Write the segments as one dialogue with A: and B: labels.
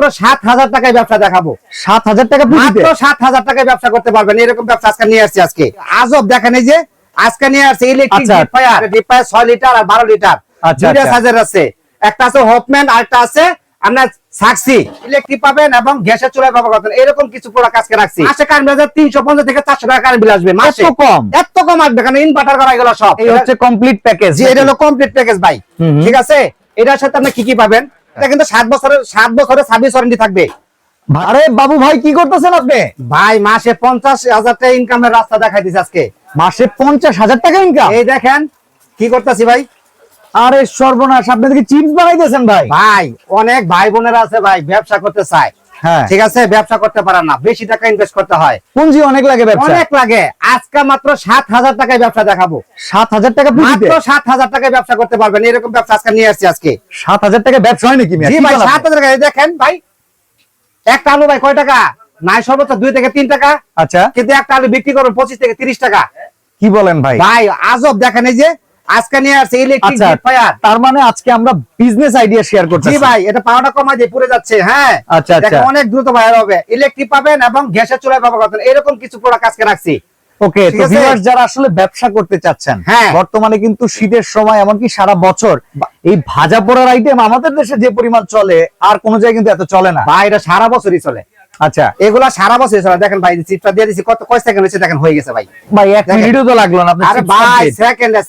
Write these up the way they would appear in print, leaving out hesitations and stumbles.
A: মাত্র ৭,০০০ টাকায় ব্যবসা দেখাবো।
B: ৭,০০০ টাকা
A: মাত্র ৭,০০০ টাকায় ব্যবসা করতে পারবেন। এরকম ব্যবসা আজকে নিয়ে আসছি। আজকে আজব দেখেন, এই যে আজকে নিয়ে আসছে ইলেকট্রিক ডিপায়ার ৬ লিটার আর ১২ লিটার দুইটা সাইজের আছে। একটা আছে হোপম্যান আর একটা আছে আপনার সাক্সি। ইলেকট্রিক পাবেন এবং গ্যাসের চুলায় ব্যবহার করতেন, এরকম কিছু প্রোডাক্ট আজকে রাখছি। মাসে কারেন্ট বিল ৩৫০ থেকে ৪০০ টাকা কারেন্ট বিল আসবে মাসে। এত কম আসবে কারণ ইনভার্টার করা এগুলো সব।
B: এই হচ্ছে কমপ্লিট প্যাকেজ।
A: জি, এটা হলো কমপ্লিট প্যাকেজ ভাই। ঠিক আছে, এটার সাথে আপনি কি কি পাবেন? এটা কিন্তু ৭ বছরের সার্ভিস ওয়ারেন্টি থাকবে।
B: আরে বাবু ভাই কি করতেছেন আপনি?
A: ভাই মাসে ৫০,০০০ টাকা ইনকামের রাস্তা দেখাই দিছি আজকে।
B: মাসে ৫০,০০০ টাকা ইনকাম?
A: এই দেখেন কি করতেছি ভাই।
B: আরে সর্বনাশ, আপনি কি চিপস বানাইতেছেন ভাই?
A: ভাই অনেক ভাই বোনেরা আছে ভাই ব্যবসা করতে চায়,
B: হ্যাঁ
A: ঠিক আছে, ব্যবসা করতে পারে না, বেশি টাকা ইনভেস্ট করতে হয়,
B: পুঁজি অনেক লাগে, ব্যবসা
A: অনেক লাগে। আজকে মাত্র ৭,০০০ টাকায় ব্যবসা দেখাবো।
B: ৭,০০০ টাকা পুঁজিতে?
A: মাত্র ৭,০০০ টাকায় ব্যবসা করতে পারবেন, এরকম ব্যবসা আজকে নিয়ে আসছি আজকে।
B: ৭,০০০ টাকা ব্যবসা হয় নাকি?
A: জি ভাই, ৭,০০০ টাকা। দেখেন ভাই, একটা আলু ভাই কয় টাকা? নাই সর্বোচ্চ ২ থেকে ৩ টাকা।
B: আচ্ছা,
A: কিন্তু একটা আলু বিক্রি করবেন ২৫ থেকে ৩০ টাকা।
B: কি বলেন ভাই?
A: ভাই আজব দেখেন, এই যে আজকে নিয়ে আসছে ইলেকট্রিক ডিপায়ার।
B: তার মানে আজকে আমরা বিজনেস আইডিয়া শেয়ার করতেছি।
A: জি ভাই, এটা পাওয়াটা কমাই দিয়ে পুড়ে যাচ্ছে। হ্যাঁ
B: আচ্ছা আচ্ছা,
A: দেখেন অনেক দ্রুত বাইরে হবে। ইলেকট্রিক পাবেন এবং গ্যাসের চুলায় ব্যবহার করতেন, এরকম কিছু প্রোডাক্ট আজকে রাখছি।
B: ওকে, তো ভিউয়ার্স যারা আসলে ব্যবসা করতে চাচ্ছেন, বর্তমানে কিন্তু শীতের সময় এমনকি সারা বছর এই ভাজা পোড়ার আইটেম আমাদের দেশে যে পরিমাণ চলে আর কোন জায়গায় কিন্তু এত চলে না
A: ভাই। এটা সারা বছরই চলে।
B: আচ্ছা,
A: এগুলা সারা বছরই চলে। দেখেন ভাই, চিপটা দিয়ে দিছি, কয় সেকেন্ড হয়েছে দেখেন, হয়ে গেছে ভাই।
B: ভাই ১ মিনিটও তো লাগলো না আপনি।
A: আরে ভাই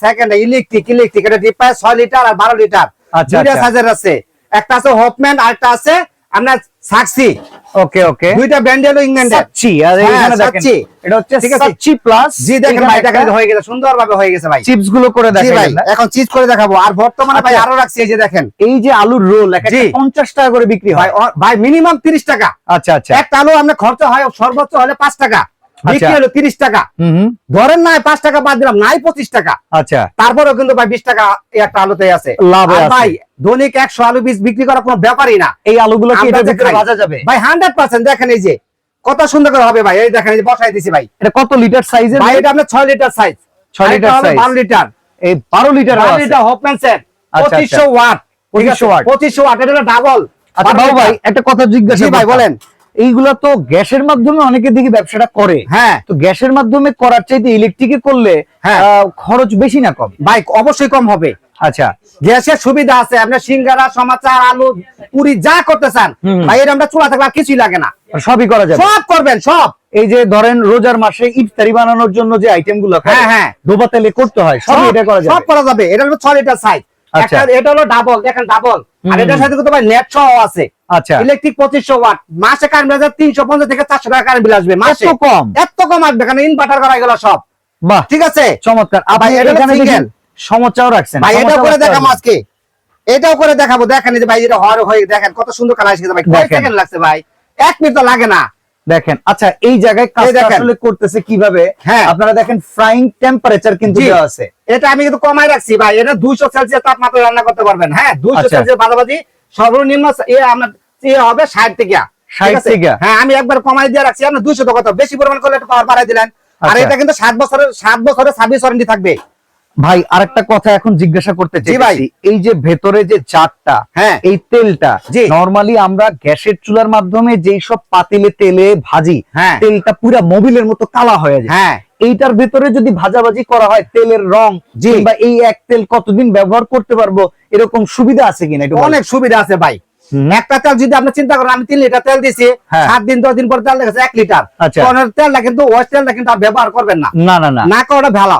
A: সেকেন্ডে ইলেকট্রিক এটা ডিপায়ার ৬ লিটার আর ১২ লিটার দুইটা সাইজের আছে। একটা আছে হোপম্যান আর একটা আছে আপনার সাক্সি।
B: ওকে ওকে,
A: দুইটা ব্র্যান্ড হলো ইংল্যান্ডের।
B: সাচ্চি, আর এখানে দেখেন এটা হচ্ছে সাচ্চি প্লাস।
A: জি দেখেন ভাই, এটা কিন্তু হয়ে গেছে, সুন্দরভাবে হয়ে গেছে ভাই।
B: চিপস গুলো করে দেখাই না,
A: এখন চিপস করে দেখাবো। আর বর্তমানে ভাই আরো রাখছি, এই যে দেখেন,
B: এই যে আলুর রোল একটা ৫০ টাকা করে বিক্রি হয়
A: ভাই, মিনিমাম ৩০ টাকা।
B: আচ্ছা আচ্ছা,
A: একটা আলু আপনার খরচ হয় সর্বোচ্চ হলে ৫ টাকা, বিক্রি হলো ৩০ টাকা। ধরেন নাই ৫ টাকা বাদ দিলাম, নাই ২৫ টাকা।
B: আচ্ছা,
A: তারপরেও কিন্তু ভাই ২০ টাকা একটা আলুতে আছে লাভ। ভাই দৈনিক ১০০ আলু বীজ বিক্রি করা কোনো ব্যাপারই না।
B: এই আলুগুলো কি এটা ভিতরে ভাজা যাবে
A: ভাই? ১০০%। দেখেন এই যে কত সুন্দর করে হবে ভাই। এই দেখেন, এই যে বসাই দিছি ভাই।
B: এটা কত লিটার সাইজের
A: ভাই? এটা আপনার ৬ litre size.
B: ৬ litre size,
A: ১২ litre.
B: এই ১২ লিটার
A: ১২ লিটার হোপম্যান সেট ২৫০০ ওয়াট।
B: ২৫০০ ওয়াট,
A: ২৫০০ ওয়াট, এটা ডাবল।
B: আচ্ছা বাবু ভাই একটা কথা জিজ্ঞাসা
A: ভাই বলেন।
B: এইগুলা তো গ্যাসের মাধ্যমে অনেকে দেখি ব্যবসাটা করে,
A: হ্যাঁ,
B: তো গ্যাসের মাধ্যমে করার চাইতে ইলেকট্রিকে করলে খরচ বেশি না কম?
A: ভাই অবশ্যই কম হবে।
B: আচ্ছা,
A: গ্যাসের সুবিধা আছে, আপনার সিঙ্গারা সমাচার আলু পুরি যা করতে চান ভাই, এর আমরা চুলা থাকলে কিছুই লাগে না,
B: সবই করা যাবে,
A: সব করবেন সব।
B: এই যে ধরেন রোজার মাসে ইফতারি বানানোর জন্য যে আইটেম গুলো ডোবা তেলে করতে হয়, সবই এটা করা যাবে,
A: সব করা যাবে। এটা হলো ৬ লিটার সাইজ। এটা হলো ডাবল, দেখেন ডাবল। আর এটার সাথে কিন্তু ভাই নেট সহ আছে।
B: আচ্ছা,
A: ইলেকট্রিক ২৫০০ ওয়াট, মাসে কারেন্ট বিল ৩৫০ থেকে ৪০০ টাকা কারেন্ট বিল আসবে মাসে। এত কম আসবে কারণ ইনভার্টার করা এগুলো সব।
B: বাহ,
A: ঠিক আছে,
B: চমৎকার। আপনি এখানে দেখেন সমচাও রাখছেন
A: ভাই, এটাও করে দেখাবো আজকে, এটাও করে দেখাবো। দেখেন যে ভাই, এটা হয়ে দেখেন কত সুন্দর কালার এসেছে ভাই। কয় সেকেন্ড লাগছে ভাই? ১ মিনিট তো লাগে না।
B: দেখেন, আচ্ছা এই জায়গায় কাজটা আসলে করতেছে কিভাবে? আপনারা দেখেন ফ্রাইং টেম্পারেচার কিন্তু দেওয়া আছে।
A: এটা আমি কিন্তু কমাই রাখছি ভাই। এটা ২০০ সেলসিয়াস তাপমাত্রায় রান্না করতে পারবেন। হ্যাঁ, ২০০ সেলসিয়াস বাজাবাজি সর্বনিম্ন হবে ৬০ থেকে
B: ৬০ থেকে।
A: হ্যাঁ, আমি একবার কমাই দিয়ে রাখছি। আপনি ২০০ তো কত বেশি পরিমাণ করলে একটু পাওয়ার বাড়াই দিলেন। আর এটা কিন্তু ৭ বছরের সার্ভিস ওয়ারেন্টি থাকবে।
B: ভাই আরেকটা কথা এখন জিজ্ঞাসা করতে চাইছি, এই যে ভেতরে যে জারটা, এই তেলটা নরমালি আমরা গ্যাসের চুলার মাধ্যমে যেই সব পাতিলে তেলে ভাজি, তেলটা পুরো মোবিলের মতো কালা হয়ে যায়। এইটার ভেতরে যদি ভাজাভাজি করা হয়, তেলের রং কিংবা এই এক তেল কতদিন ব্যবহার করতে পারবো, এরকম সুবিধা আছে কিনা?
A: অনেক সুবিধা আছে ভাই। একটা তেল যদি আপনি চিন্তা করেন, আমি ৩ লিটার তেল দিছি, ৭ দিন ১০ দিন পর তেল দেখেছে ১ লিটার। তেলটা কিন্তু ওয়েস্ট তেলটা কিন্তু আর ব্যবহার করবেন না, না করাটা ভালো।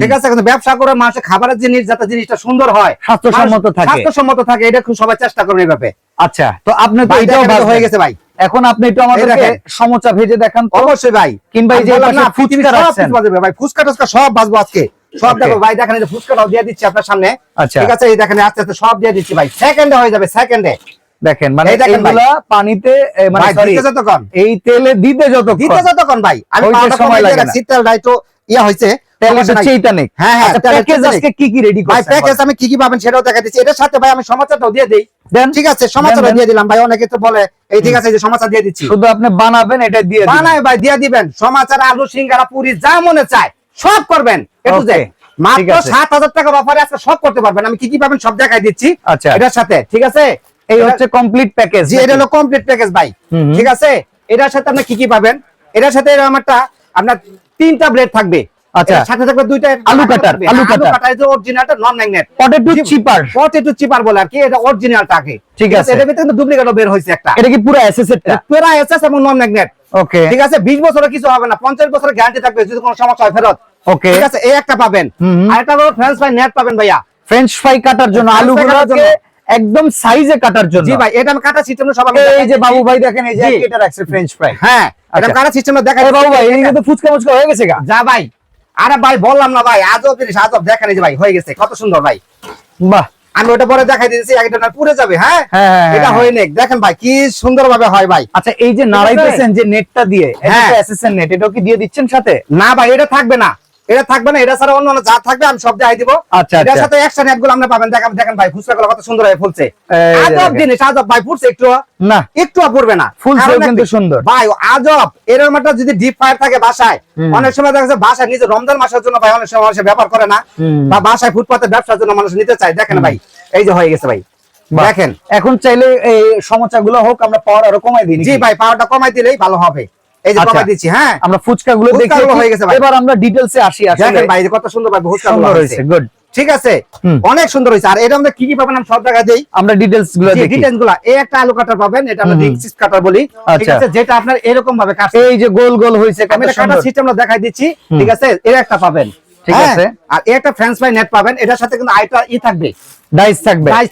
A: ঠিক আছে, কিন্তু ব্যবসা করে মানুষের খাবারের জিনিস যাতে জিনিসটা সুন্দর হয়, স্বাস্থ্যসম্মত থাকে, এটা খুব সবাই চেষ্টা করবেন এইভাবে।
B: আচ্ছা, তো আপনি তো এটাও
A: হয়ে গেছে ভাই।
B: এখন আপনি একটু আমাদেরকে সমোচা ভেজে দেখান।
A: অবশ্যই ভাই।
B: কিংবা এই যে ফুচকা রাখছেন
A: ভাই, ফুচকা টুচকা সব ভাজবো আজকে, সব দেখো ভাই। দেখেন এই যে ফুচকাটাও দিয়ে দিচ্ছি আপনার সামনে। ঠিক আছে, এই দেখেন আস্তে আস্তে সব দিয়ে দিচ্ছি ভাই, সেকেন্ডে হয়ে যাবে, সেকেন্ডে।
B: দেখেন মানে এইগুলা পানিতে মানে সরি এই তেলে দিতে যতক্ষণ
A: ভাই, আমি
B: সময় লাগে না।
A: তেলটাই তো ইয়া হইছে,
B: তেল হচ্ছে এইটানিক। হ্যাঁ হ্যাঁ, প্যাকেজ আজকে কি কি রেডি করছেন ভাই?
A: প্যাকেজ আমি কি কি পাবেন সেটাও দেখাই দিচ্ছি। এটার সাথে ভাই আমি সমাচারটাও দিয়ে দেই। ঠিক আছে, সমাচারটা দিয়ে দিলাম ভাই। অনেকে তো বলে এই, ঠিক আছে, এই যে সমাচার দিয়ে দিচ্ছি।
B: শুধু আপনি বানাবেন, এটা দিয়ে দিবেন।
A: বানাই ভাই, দিয়ে দিবেন। সমাচার, আলু, সিঙ্গারা, পুরি যা মনে চায় সব করবেন। একটু যে মাত্র ৭,০০০ টাকা অফারে আজকে সব করতে পারবেন। আমি কি কি পাবেন সব দেখাই দিচ্ছি এটার সাথে। ঠিক আছে,
B: এই হচ্ছে কমপ্লিট প্যাকেজ।
A: জি, এটা হলো কমপ্লিট প্যাকেজ ভাই। ঠিক আছে, এটার সাথে আপনি কি কি পাবেন? এটার সাথে এরকম একটা আপনার 3টা ব্লেড থাকবে।
B: আচ্ছা,
A: এর সাথে থাকবে 2টা
B: আলু কাটার। আলু কাটার
A: যে অরিজিনালটা নন ম্যাগনেট,
B: পটেটো
A: চিপার বলে আর কি, এটা অরিজিনালটা আগে।
B: ঠিক আছে,
A: এর ভিতরে কিন্তু ডুপ্লিকেটও বের হইছে একটা।
B: এটা কি পুরো এসএসএরটা?
A: পুরো এসএস এবং নন ম্যাগনেট।
B: ওকে,
A: ঠিক আছে, 20 বছরের কিছু হবে না, 50 বছরের গ্যারান্টি থাকবে, যদি কোনো সমস্যা হয় ফেরত।
B: ওকে,
A: ঠিক আছে, এই একটা পাবেন। আর একটা হলো ফ্রেঞ্চ ফ্রাই নেট পাবেন ভাইয়া,
B: ফ্রেঞ্চ ফ্রাই কাটার জন্য, আলুগুলোকে একদম সাইজে কাটার জন্য।
A: জি ভাই, এটা আমি কাটা সিস্টেম সব আমি
B: এই যে বাবু ভাই দেখেন, এই যে এটা রাখছে ফ্রেঞ্চ ফ্রাই।
A: হ্যাঁ, এটা কাটা সিস্টেম দেখাই।
B: বাবু ভাই এদিকে তো ফুচকা মুচকা হয়ে গেছে গা।
A: যা ভাই, আরে ভাই বললাম না ভাই, আজব জিনিস, আজব। দেখেন এই যে ভাই হয়ে গেছে, কত সুন্দর ভাই।
B: বাহ,
A: আমি ওটা পরে দেখাই দিয়েছি, একটা না পুড়ে যাবে। হ্যাঁ, এটা হয়ে নেক, দেখেন ভাই কি সুন্দর ভাবে হয় ভাই।
B: আচ্ছা, এই যে নাড়াইতেছেন যে নেটটা দিয়ে, এটা তো এসএসএন নেট, এটাও কি দিয়ে দিচ্ছেন সাথে?
A: না ভাই, এটা থাকবে না, এটা থাকবে না। এটা ছাড়া অন্য যা থাকবে আমি সব দেখাই দিব।
B: আচ্ছা,
A: এটার সাথে এক্সট্রা নেট গুলো আপনি পাবেন। দেখেন ভাই, ফুচকাগুলো কত সুন্দর হয়ে ফুলছে। আজব জিনিস, আজব ভাই। ফুলছে একটু না, একটু পড়বে না,
B: ফুলছে কিন্তু সুন্দর
A: ভাই, আজব। এরকম একটা যদি ডিপ ফায়ার থাকে বাসায়, অনেক সময় দেখা যাচ্ছে বাসায় নিজে রমজান মাসের জন্য ভাই অনেক সময় মানুষ ব্যবহার করে না, বা বাসায় ফুটপাতে ব্যবসার জন্য মানুষ নিতে চায়। দেখেন ভাই, এই যে হয়ে গেছে ভাই, দেখেন।
B: এখন চাইলে এই সমস্যাগুলো হোক, আমরা পাওয়ার আরো কমাই দিই।
A: জি ভাই, পাওয়ারটা কমাই দিলেই ভালো হবে। এই যে কমাই দিচ্ছি। হ্যাঁ,
B: আমরা ফুচকাগুলো দেখি
A: হয়ে গেছে ভাই।
B: এবার আমরা ডিটেইলসে আসি।
A: দেখেন ভাই কত সুন্দর ভাই ফুচকাগুলো হয়েছে।
B: গুড,
A: ঠিক আছে, অনেক সুন্দর হয়েছে। আর এটা আমরা কি কি পাবেন আমি সব জায়গায় দেই,
B: আমরা ডিটেইলস গুলো দেখি।
A: ডিটেইলস গুলো, এই একটা আলু কাটার পাবেন, এটা আমরা রিং সিস কাটার বলি। ঠিক আছে, যেটা আপনার এরকম ভাবে কাটছে,
B: এই যে গোল গোল হইছে,
A: আমি এটা কাটার সিস্টেমটা দেখাই দিচ্ছি। ঠিক আছে, এর একটা পাবেন। ঠিক আছে, আর এই একটা ফ্রেঞ্চ ফ্রাই নেট পাবেন। এটার সাথে কিন্তু আইটা থাকবে,
B: ডাইস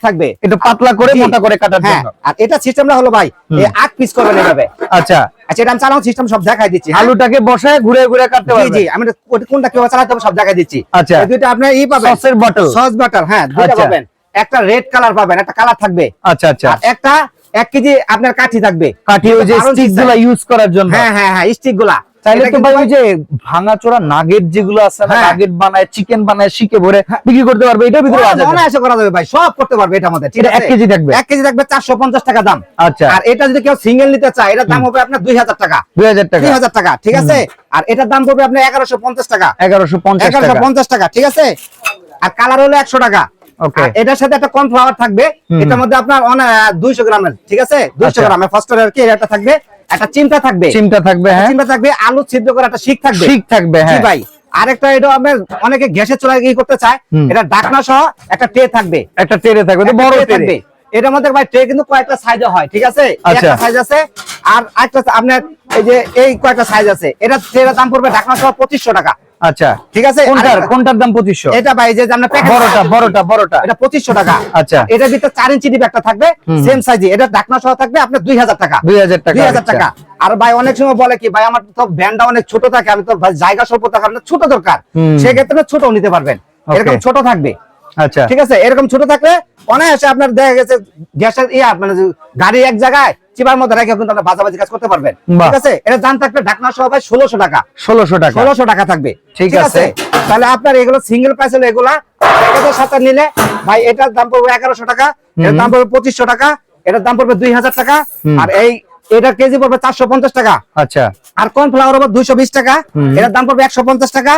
B: থাকবে একটু পাতলা করে মোটা করে কাটার জন্য।
A: আর এটা সিস্টেমটা হলো ভাই, এই 8 পিস করবেন এভাবে।
B: আচ্ছা,
A: এটা আমি চালানো সিস্টেম সব দেখাই দিচ্ছি।
B: আলুটাকে বসায় ঘুরে ঘুরে কাটতে পারবেন।
A: জি, আমি কোনটা কিভাবে চালাতে হবে সব দেখাই দিচ্ছি।
B: আচ্ছা,
A: এই দুইটা আপনি পাবেন,
B: সসের বটল,
A: সস বাটার। হ্যাঁ, দুইটা পাবেন। একটা রেড কালার পাবেন, একটা কালার থাকবে।
B: আচ্ছা আচ্ছা,
A: আর একটা 1 কেজি আপনার কাঠি থাকবে,
B: কাঠি ওই যে স্টিকগুলো ইউজ করার জন্য।
A: হ্যাঁ হ্যাঁ হ্যাঁ, স্টিকগুলা।
B: চাইলে তো ভাই ওই যে ভাঙাচোরা নাগেট যেগুলো আছে না, নাগেট বানায়, চিকেন বানায়, শিকে ভরে বিক্রি করতে পারবে। এটার ভিতরে আছে,
A: অনায়াসে করা যাবে ভাই, সব করতে পারবে এটার মধ্যে। ঠিক আছে,
B: 1 কেজি থাকবে,
A: 1 কেজি থাকবে 450 টাকা দাম।
B: আচ্ছা,
A: আর এটা যদি কেউ সিঙ্গেল নিতে চায়, এটার দাম হবে আপনার 2000 টাকা। 2000 টাকা। ঠিক আছে, আর এটার দাম পড়বে আপনার 1150 টাকা। 1150 টাকা। ঠিক আছে, আর কালার হলো 100 টাকা।
B: ওকে,
A: এটার সাথে একটা কর্নফ্লাওয়ার থাকবে, এটার মধ্যে আপনার 200 গ্রামের। ঠিক আছে, 200 গ্রামের ফসফরাস কি এটা থাকবে, একটা চিমটা থাকবে। হ্যাঁ, চিমটা থাকবে, আলু ছিদ্র করা একটা শিক থাকবে। জি ভাই, আরেকটা এটা আমরা অনেকে গ্যাসের চুলায় কি করতে চায়, এটা ঢাকনা সহ একটা ট্রে থাকবে, বড় থাকবে। এটার মধ্যে ভাই ট্রে কিন্তু কয়েকটা সাইজে হয়। ঠিক আছে, একটা সাইজ আছে, আর একটা আপনার এই যে এই কয়েকটা সাইজ আছে। এটা ট্রের দাম পড়বে ঢাকনা সহ 2500 টাকা।
B: আচ্ছা,
A: ঠিক আছে,
B: কোনটার দাম 2500?
A: এটা ভাই যে আমরা প্যাকেট
B: বড়টা
A: এটা 2500 টাকা।
B: আচ্ছা,
A: এটার ভিতরে 4 ইঞ্চি ডিপ একটা থাকবে, সেম সাইজে। এটা ঢাকনা সহ থাকবে আপনার 2000 টাকা। 2000 টাকা। আর ভাই অনেক সময় বলে কি, ভাই আমার তো ভ্যানটা অনেক ছোট থাকে, আমি তো জায়গা স্বল্প থাকে, আপনার ছোট দরকার, সেক্ষেত্রে ছোট নিতে পারবেন। এরকম ছোট থাকবে। আচ্ছা, ঠিক আছে, এরকম ছোট থাকলে অনায়াসে আপনার দেখা গেছে গ্যাসের মানে গাড়ি এক জায়গায় চিপার মধ্যে রেখে কিন্তু আপনি বাজাবাজি কাজ করতে পারবেন। ঠিক আছে, এটা দাম থাকবে ঢাকনা সহ ভাই 1600 টাকা। 1600 টাকা থাকবে। ঠিক আছে, তাহলে আপনার এগুলো সিঙ্গেল প্রাইস হলো, এগুলা প্যাকেজের সাথে নিলে ভাই এটার দাম পড়বে 1100 টাকা, এটার দাম পড়বে 2500 টাকা, এটার দাম পড়বে 2000 টাকা, আর এটার কেজি পড়বে 450 টাকা। আচ্ছা, আর কর্নফ্লাওয়ার হবে 220 টাকা, এটার দাম পড়বে 150 টাকা,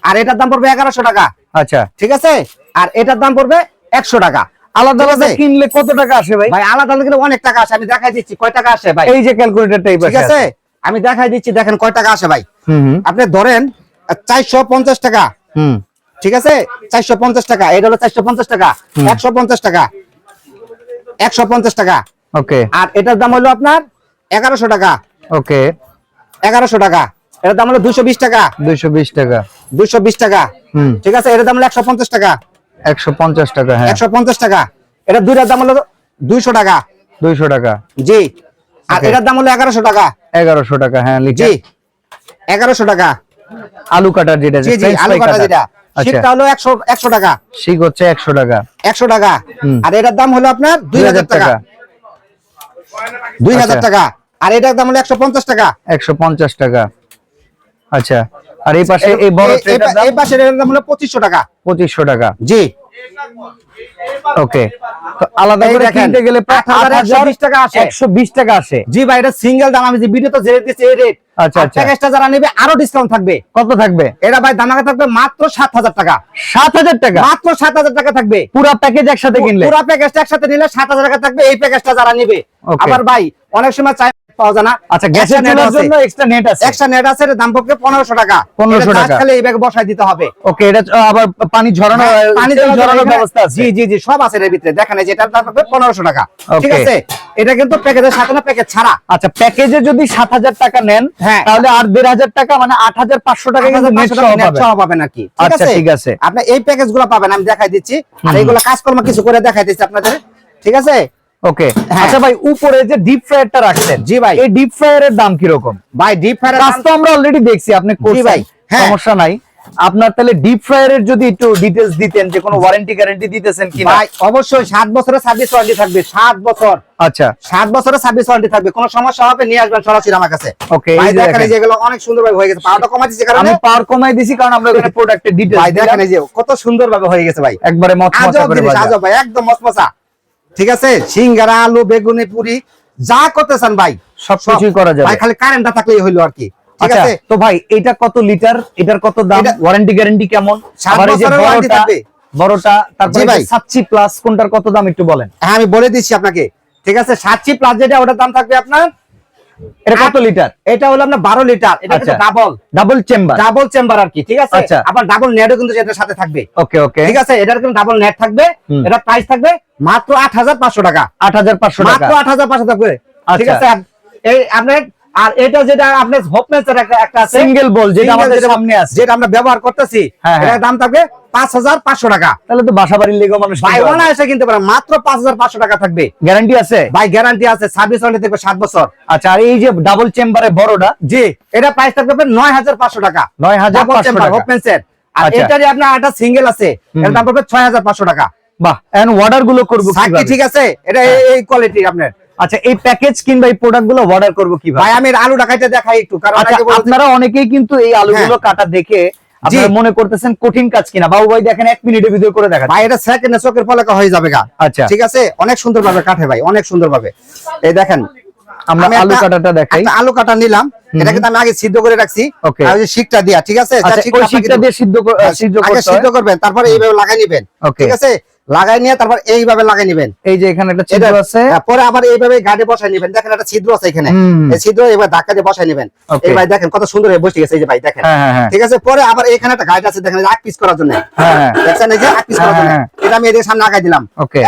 A: আর এটার দাম পড়বে 1100 টাকা। আচ্ছা, ঠিক আছে, আর এটার দাম পড়বে 100 টাকা। আলাদা আলাদা কিনলে কত টাকা আসে ভাই? ভাই আলাদা আলাদা কিনলে অনেক টাকা আসে, আমি দেখাই দিচ্ছি কয় টাকা আসে ভাই। এই যে ক্যালকুলেটরটা এই পাশে, ঠিক আছে, আমি দেখাই দিচ্ছি, দেখেন কয় টাকা আসে ভাই। আপনি ধরেন 450 টাকা। ঠিক আছে, 450 টাকা, এটা হলো 450 টাকা, 150 টাকা, 150 টাকা। ওকে, আর এটার দাম হলো আপনার 1100 টাকা। ওকে, 1100 টাকা। এটার দাম হলো 220 টাকা। 220 টাকা। ঠিক আছে, এটার দাম হলো 150 টাকা। 150 টাকা। হ্যাঁ, 150 টাকা। এটা দুইটার দাম হলো 200 টাকা। 200 টাকা। জি, আর এটার দাম হলো 1100 টাকা। 1100 টাকা। হ্যাঁ, জি, 1100 টাকা। আলু কাটার যেটা, জি জি, আলু কাটার যেটা, শিকটা হলো 100 টাকা। শিক হচ্ছে 100 টাকা। 100 টাকা। আর এটার দাম হলো আপনার 2000 টাকা। 2000 টাকা। আর এটার দাম হলো 150 টাকা। 150 টাকা। আচ্ছা, আর এই পাশে এই বড় ট্রেটার দাম, এই পাশে এর দাম হলো 2500 টাকা। 2500 টাকা। জি,
B: ওকে, তো আলাদা করে কিনতে গেলে প্রায়
A: 8120 টাকা আসে।
B: 120 টাকা আসে।
A: জি ভাই, এটা সিঙ্গেল দাম, আমি যে ভিডিওতে জেনে দিচ্ছি এই রেট।
B: আচ্ছা আচ্ছা,
A: প্যাকেজটা যারা নেবে আরো ডিসকাউন্ট থাকবে।
B: কত থাকবে?
A: এটা ভাই দামাকা থাকবে মাত্র 7000 টাকা।
B: 7000 টাকা,
A: মাত্র 7000 টাকা থাকবে।
B: পুরো প্যাকেজ একসাথে কিনলে,
A: পুরো প্যাকেজটা একসাথে নিলে 7000 টাকা থাকবে এই প্যাকেজটা যারা নেবে। আবার ভাই অনেক সময় চাই পাওয়া যায় না।
B: আচ্ছা, গ্যাসের চুলার জন্য এক্সট্রা নেট আছে।
A: এক্সট্রা নেট আছে, এর দাম পড়বে 1500 টাকা।
B: 1500 টাকা,
A: খালি এই ব্যাগে বসায় দিতে হবে।
B: ওকে, এটা আবার পানি ঝরানো,
A: পানি ঝরানোর ব্যবস্থা আছে। জি জি জি, সব আছে এর ভিতরে। দেখেন এই যে এটার দাম পড়বে 1500 টাকা। ঠিক আছে, এটা কিন্তু প্যাকেজের সাথে না, প্যাকেজ ছাড়া।
B: আচ্ছা, প্যাকেজে যদি 7000 টাকা নেন তাহলে আর 1500 টাকা, মানে 8500 টাকা কিন্তু নেট সহ
A: পাবেন আর কি।
B: আচ্ছা ঠিক আছে,
A: আপনি এই প্যাকেজগুলো পাবেন, আমি দেখাই দিচ্ছি। আর এইগুলো কাজকর্ম কিছু করে দেখাই দিচ্ছি আপনাদের। ঠিক আছে,
B: ওকে। আচ্ছা ভাই, উপরে যে ডিপ ফ্রায়ারটা রাখছেন,
A: জি ভাই,
B: এই ডিপ ফ্রায়ারের দাম কি রকম?
A: ভাই ডিপ ফ্রায়ার
B: কাজ তো আমরা অলরেডি দেখছি আপনি করছেন,
A: ভাই
B: সমস্যা নাই। আপনার তাহলে ডিপ ফ্রায়ারের যদি একটু ডিটেইলস দিতেন, যে কোনো ওয়ারেন্টি গ্যারান্টি দিতেছেন কিনা?
A: ভাই অবশ্যই 7 বছরের সার্ভিস ওয়ারেন্টি থাকবে। 7 বছর।
B: আচ্ছা,
A: 7 বছরের সার্ভিস ওয়ারেন্টি থাকবে। কোনো সমস্যা হবে নিয়ে আসবেন সরাসরি আমার কাছে।
B: ওকে,
A: ভাই দেখেন এই যেগুলো অনেক সুন্দরভাবে হয়ে গেছে। পাওয়ারটা কমাই দিয়েছি কারণ
B: আমি পাওয়ার কমাই দিয়েছি কারণ আমরা এখানে প্রোডাক্টের ডিটেইলস
A: ভাই দেখেন এই যে কত সুন্দরভাবে হয়ে গেছে ভাই,
B: একবারে মচমচা করে ভাজা।
A: আজব ভাই, একদম মচমচা। ঠিক আছে, সিঙ্গারা, আলু, বেগুনি, পুরি যা করতে চান ভাই
B: সবকিছুই করা যাবে
A: ভাই, খালি কারেন্টটা থাকলেই হইলো আর কি। ঠিক আছে,
B: তো ভাই এটা কত লিটার, এটার কত দাম, ওয়ারেন্টি গ্যারান্টি কেমন? আবার এই যে বড়টা, তারপরে সাচ্চি প্লাস কোনটার কত দাম একটু বলেন।
A: হ্যাঁ আমি বলে দিচ্ছি আপনাকে। ঠিক আছে, সাচ্চি প্লাস যেটা ওটার দাম থাকবে আপনার,
B: এটা কত লিটার?
A: এটা হলো আপনার 12 লিটার। এটা কিন্তু ডাবল চেম্বার আর কি। ঠিক আছে, আবার ডাবল নেটও কিন্তু এটার সাথে থাকবে।
B: ওকে ওকে,
A: ঠিক আছে, এটার কিন্তু ডাবল নেট থাকবে। এটা প্রাইস থাকবে মাত্র 8500 টাকা।
B: 8500 টাকা,
A: মাত্র 8500 থাকবে। ঠিক আছে, এই আপনার আর এটা যেটা আপনার হোপমেন্সের একটা আছে
B: সিঙ্গেল বল, যেটা আমাদের সামনে আছে,
A: যেটা আমরা ব্যবহার করতেছি, এটার দাম থাকবে 5500 টাকা।
B: তাহলে তো বাসাবাড়ির লেগেও মানুষ
A: ভাই ওনা এসে কিনতে পারে। মাত্র 5500 টাকা থাকবে।
B: গ্যারান্টি আছে
A: ভাই, গ্যারান্টি আছে। সার্ভিস ওয়ারেন্টি থাকবে 7 বছর।
B: আচ্ছা, আর এই যে ডাবল চেম্বারে বড়টা,
A: জি, এটা প্রাইস থাকবে 9500 টাকা।
B: 9500 টাকা
A: হোপমেন্সের। আর এটারই আপনার একটা সিঙ্গেল আছে, এর দাম পড়বে 6500 টাকা।
B: বাহ, এন্ড অর্ডার গুলো করব কিভাবে?
A: ঠিক আছে, এটা এই কোয়ালিটি আপনার।
B: আচ্ছা, এই প্যাকেজ কিংবা এই প্রোডাক্ট গুলো অর্ডার করবো কিভাবে?
A: ভাই আমি আলু ঢাকাইতে দেখাই একটু, কারণ
B: আপনারা অনেকেই কিন্তু এই আলুগুলো কাটা দেখে আপনারা মনে করতেছেন কঠিন কাজ কিনা। বাবু ভাই দেখেন 1 মিনিটের ভিতর করে দেখা
A: ভাই, এটা সেকেন্ডে চোখের পলকে হয়ে যাবে গা। আচ্ছা ঠিক আছে, অনেক সুন্দর ভাবে কাটে ভাই, অনেক সুন্দর ভাবে। এই দেখেন
B: আমরা আলু কাটাটা দেখাই।
A: একটা আলু কাটা নিলাম, এটা কিন্তু আমি আগে সিদ্ধ করে রাখছি। আর ওই যে শিকটা দিয়া, ঠিক আছে,
B: শিকটা দিয়ে সিদ্ধ
A: করবেন, তারপরে এইভাবে লাগাই নেবেন। ঠিক আছে, লাগাই নিয়ে তারপর এইভাবে লাগাই নেবেন।
B: এই যে এখানে একটা ছিদ্র আছে,
A: পরে আবার এইভাবে গাড়ি বসাই নেবেন। দেখেন একটা ছিদ্র আছে এখানে, এই ছিদ্র এবার ধাক্কা দিয়ে বসাই নেবেন। এই ভাই দেখেন কত সুন্দর বসে গেছে এই যে ভাই দেখেন। ঠিক আছে, পরে আবার এখানে একটা গাড়ি আছে দেখেন, আগ পিস করার জন্য। দেখছেন এই যে আগ পিস করার জন্য, এটা আমি এদের সামনে আগাই দিলাম।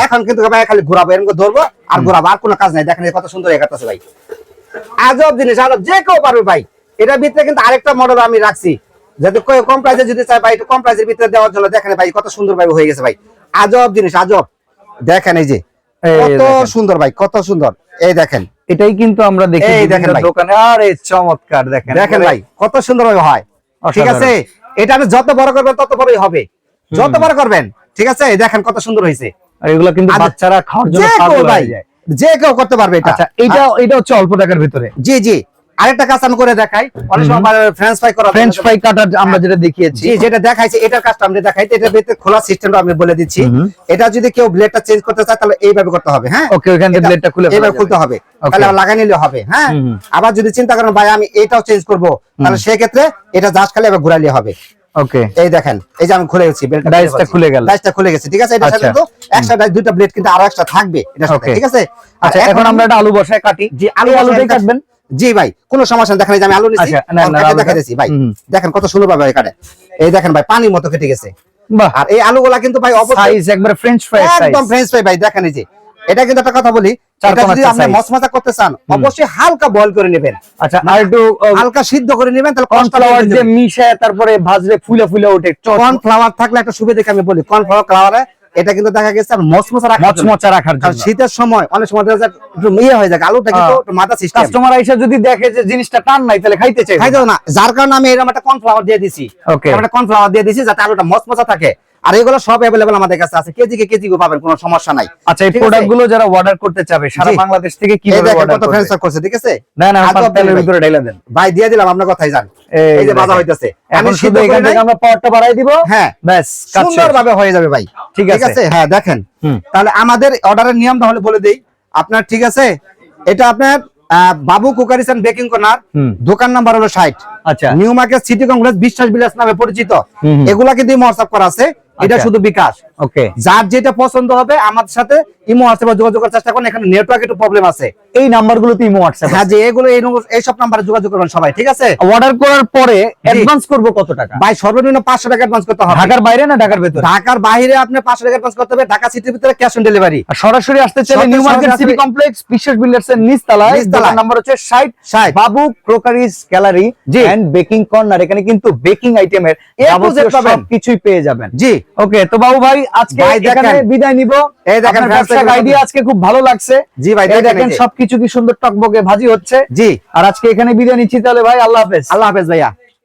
A: এখন কিন্তু ভাই খালি ঘোরাবো, এরকম ধরবো আর ঘোরাবো, আর কোনো কাজ নাই। দেখেন কত সুন্দর এগাতেছে ভাই, আজব জিনিস, আজব, যে কেউ পারবে ভাই। এটার ভিতরে কিন্তু আরেকটা মডেল আমি রাখছি, যাতে কম প্রাইসে যদি চাই ভাই, একটু কম প্রাইসের ভিতরে দেওয়ার জন্য। দেখেন ভাই কত সুন্দর ভাবে হয়ে গেছে ভাই, আজব জিনিস, আজব। দেখেন এই যে কত সুন্দর ভাই, কত সুন্দর। এই দেখেন,
B: এটাই কিন্তু আমরা দেখি দোকানে। আরে চমৎকার, দেখেন
A: দেখেন ভাই কত সুন্দর ভাবে হয়। ঠিক আছে, এটা আপনি যত বড় করবেন তত বড়ই হবে, যত বড় করবেন। ঠিক আছে, দেখেন কত সুন্দর হয়েছে।
B: আর এগুলো কিন্তু বাচ্চারা খাওয়ার জন্য
A: যে কেউ করতে পারবে এটা।
B: আচ্ছা, এটা হচ্ছে অল্প টাকার ভিতরে।
A: জি জি, আরেকটা কাজ আমি করে দেখাই। অনেক সময় ফ্রেঞ্চ ফ্রাই করা,
B: ফ্রেঞ্চ ফ্রাই কাটা আমরা যেটা দেখিয়েছি,
A: যেটা দেখাইছি, এটার কাজটা আমরা দেখাইতে, এটার ভিতরে খোলা সিস্টেমটা আমি বলে দিচ্ছি। এটা যদি কেউ ব্লেডটা চেঞ্জ করতে চায় তাহলে এইভাবে করতে হবে। হ্যাঁ,
B: ওকে, ওখান থেকে ব্লেডটা খুলে
A: এইভাবে খুলতে হবে, তাহলে লাগাই নিলে হবে। হ্যাঁ, আবার যদি চিন্তা করেন ভাই আমি এটাও চেঞ্জ করব, তাহলে সেই ক্ষেত্রে এটা জাস্ট খালি এবার ঘুরাইলে হবে।
B: ওকে,
A: এই দেখেন, এই যে আমি খুলে গেছি,
B: ডাইসটা খুলে গেল,
A: ডাইসটা খুলে গেছে। ঠিক আছে, এটা সাথে তো এক্সট্রা ডাইস, দুটো ব্লেড কিন্তু আরো এক্সট্রা থাকবে এটা সাথে। ঠিক আছে,
B: আচ্ছা এখন আমরা এটা আলু বসায় কাটি। জি, আলুটাই কাটবেন।
A: জি ভাই, কোনো সমস্যা নেই। দেখেন এই যে আমি আলু নিছি, দেখাইতেছি ভাই, দেখেন কত সুন্দর ভাবে কাটে। এই দেখেন ভাই পানির মতো কেটে গেছে। বাহ, আর এই আলুগুলা কিন্তু ভাই
B: সাইজ একবার ফ্রেঞ্চ ফ্রাই সাইজ,
A: একদম ফ্রেঞ্চ ফ্রাই ভাই। দেখেন এই যে, এটা কিন্তু একটা কথা বলি, এটা যদি আপনি মচমচা করতে চান অবশ্যই হালকা বয়েল করে নেবেন।
B: আচ্ছা, আর একটু
A: হালকা সিদ্ধ করে নেবেন, তাহলে
B: কর্নফ্লাওয়ার দিয়ে মিশায় তারপরে ভাজলে ফুলে ফুলে ওঠে।
A: কর্নফ্লাওয়ার থাকলে একটা সুবিধা দেখে আমি বলি, কর্নফ্লাওয়ারে এটা কিন্তু দেখা গেছে মচমচা রাখার জন্য। শীতের সময় অনেক সময় দেখা যায় একটু ইয়ে হয়ে যায়, আলুটা কিন্তু একটু মাথা সিস্টেম।
B: কাস্টমার আইসা যদি দেখে যে জিনিসটা টান নাই তাহলে খাইতে চাই
A: না, যার কারণে আমি এরকম একটা কর্নফ্লাওয়ার দিয়ে দিছি। একটা কর্নফ্লাওয়ার দিয়ে দিছি যাতে আলুটা মচমচা থাকে। আর এগুলো সব अवेलेबल আমাদের কাছে আছে, কেজি কে কেজি পাবেন, কোনো সমস্যা নাই।
B: আচ্ছা, এই প্রোডাক্ট গুলো যারা অর্ডার করতে চাবে সারা বাংলাদেশ থেকে কিভাবে অর্ডার করবে?
A: ফ্রেন্ডস করছে, ঠিক আছে?
B: না না, তেলের ভিতরে ঢেলে দেন
A: ভাই, দিয়ে দিলাম, আপনার কথাই জান। এই যে ভাজা হইতাছে,
B: এখন শুধু এখান থেকে আমরা পাওয়ারটা বাড়াই দিব।
A: হ্যাঁ,
B: ব্যাস,
A: সুন্দরভাবে হয়ে যাবে ভাই।
B: ঠিক আছে?
A: হ্যাঁ, দেখেন তাহলে আমাদের অর্ডারের নিয়ম তাহলে বলে দেই আপনার, ঠিক আছে? এটা আপনার বাবু কুকারিস এন্ড বেকিং কর্নার, দোকান নাম্বার হলো 60।
B: আচ্ছা,
A: নিউ মার্কেট সিটি কমপ্লেক্স, বিশ্বাস বিলাস নামে পরিচিত। এগুলা কিন্তু হোয়াটসঅ্যাপ করা আছে, এটা শুধু বিকাশ।
B: ওকে,
A: যার যেটা পছন্দ হবে আমাদের সাথে ইমো হোয়াটসঅ্যাপে যোগাযোগ করার চেষ্টা করুন। এখানে নেটওয়ার্ক একটু প্রবলেম আছে,
B: এই নাম্বারগুলোতে ইমো হোয়াটসঅ্যাপ।
A: হ্যাঁ, যে এগুলো এই সব নাম্বারে যোগাযোগ করবেন সবাই, ঠিক আছে?
B: অর্ডার করার পরে অ্যাডভান্স করব কত টাকা?
A: ভাই, সর্বনিম্ন 500 টাকা অ্যাডভান্স করতে হবে।
B: ঢাকার বাইরে না ঢাকার ভিতরে?
A: ঢাকার বাইরে আপনি 500 টাকা অ্যাডভান্স করতে হবে, ঢাকা সিটির ভিতরে ক্যাশ অন ডেলিভারি।
B: আর সরাসরি আসতে চাইলে new market city complex, Biswas builders এর নিচতলায়, দোকান নাম্বার হচ্ছে 60, Babu crockeries gallery and baking corner. এখানে কিন্তু বেকিং আইটেমের যাবতীয় সবকিছুই পেয়ে যাবেন।
A: জি,
B: ওকে, তো বাবু ভাই আজকে এখানে বিদায় নিব।
A: এই দেখেন
B: ব্যবসার আইডিয়া আজকে খুব ভালো লাগছে।
A: জি ভাই,
B: দেখেন সবকিছু কি সুন্দর টকবকে ভাজি হচ্ছে।
A: জি,
B: আর আজকে এখানে বিদায় নিচ্ছি তাহলে ভাই, আল্লাহ হাফেজ।
A: আল্লাহ হাফেজ ভাইয়া।